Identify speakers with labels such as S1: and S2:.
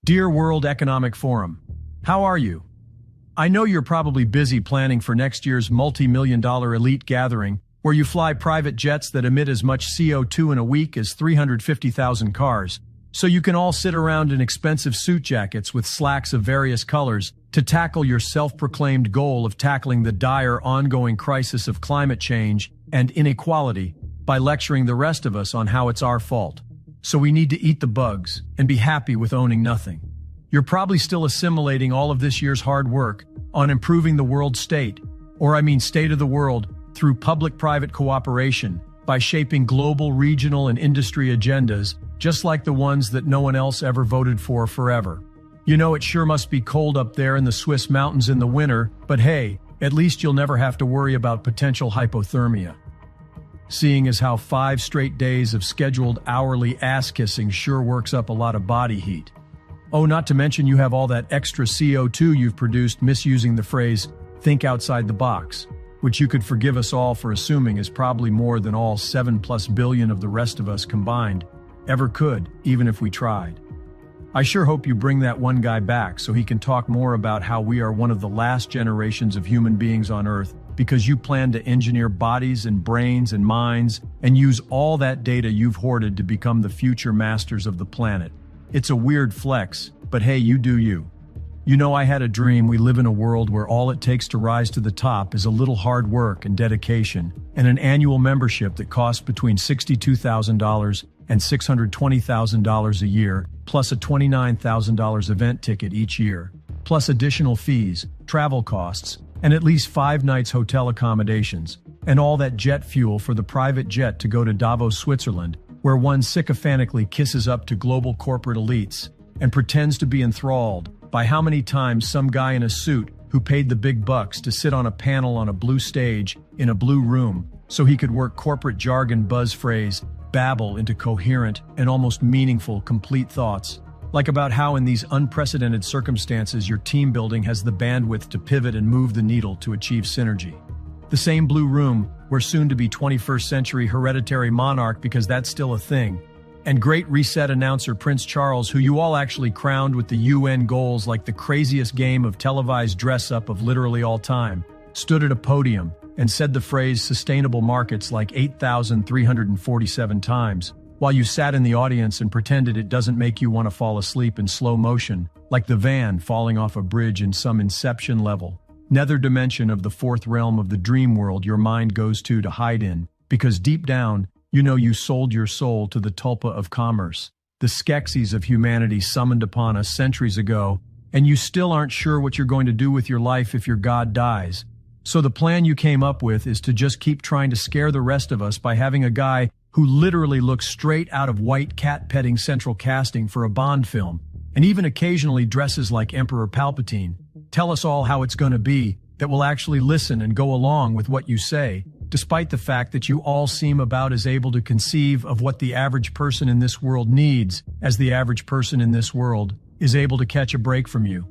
S1: Dear World Economic Forum, how are you? I know you're probably busy planning for next year's multi-million-dollar elite gathering where you fly private jets that emit as much CO2 in a week as 350,000 cars, so you can all sit around in expensive suit jackets with slacks of various colors to tackle your self-proclaimed goal of tackling the dire ongoing crisis of climate change and inequality by lecturing the rest of us on how it's our fault. So we need to eat the bugs and be happy with owning nothing. You're probably still assimilating all of this year's hard work on improving the world state, state of the world, through public-private cooperation by shaping global, regional, and industry agendas, just like the ones that no one else ever voted for forever. You know, it sure must be cold up there in the Swiss mountains in the winter, but hey, at least you'll never have to worry about potential hypothermia. Seeing as how 5 straight days of scheduled hourly ass-kissing sure works up a lot of body heat. Oh, not to mention you have all that extra CO2 you've produced misusing the phrase, think outside the box, which you could forgive us all for assuming is probably more than all 7+ billion of the rest of us combined ever could, even if we tried. I sure hope you bring that one guy back so he can talk more about how we are one of the last generations of human beings on Earth because you plan to engineer bodies and brains and minds and use all that data you've hoarded to become the future masters of the planet. It's a weird flex, but hey, you do you. You know, I had a dream we live in a world where all it takes to rise to the top is a little hard work and dedication and an annual membership that costs between $62,000 and $620,000 a year, plus a $29,000 event ticket each year, plus additional fees, travel costs, and at least 5 nights hotel accommodations, and all that jet fuel for the private jet to go to Davos, Switzerland, where one sycophantically kisses up to global corporate elites and pretends to be enthralled by how many times some guy in a suit who paid the big bucks to sit on a panel on a blue stage in a blue room so he could work corporate jargon buzz phrase babble into coherent and almost meaningful complete thoughts, like about how in these unprecedented circumstances your team building has the bandwidth to pivot and move the needle to achieve synergy. The same blue room where soon-to-be 21st century hereditary monarch, because that's still a thing, and Great Reset announcer Prince Charles, who you all actually crowned with the UN goals like the craziest game of televised dress-up of literally all time, stood at a podium and said the phrase sustainable markets like 8,347 times, while you sat in the audience and pretended it doesn't make you want to fall asleep in slow motion, like the van falling off a bridge in some Inception level, nether dimension of the fourth realm of the dream world your mind goes to hide in, because deep down, you know you sold your soul to the tulpa of commerce, the Skeksis of humanity summoned upon us centuries ago, and you still aren't sure what you're going to do with your life if your god dies. So the plan you came up with is to just keep trying to scare the rest of us by having a guy who literally looks straight out of white cat-petting central casting for a Bond film, and even occasionally dresses like Emperor Palpatine, tell us all how it's going to be, that will actually listen and go along with what you say, despite the fact that you all seem about as able to conceive of what the average person in this world needs as the average person in this world is able to catch a break from you.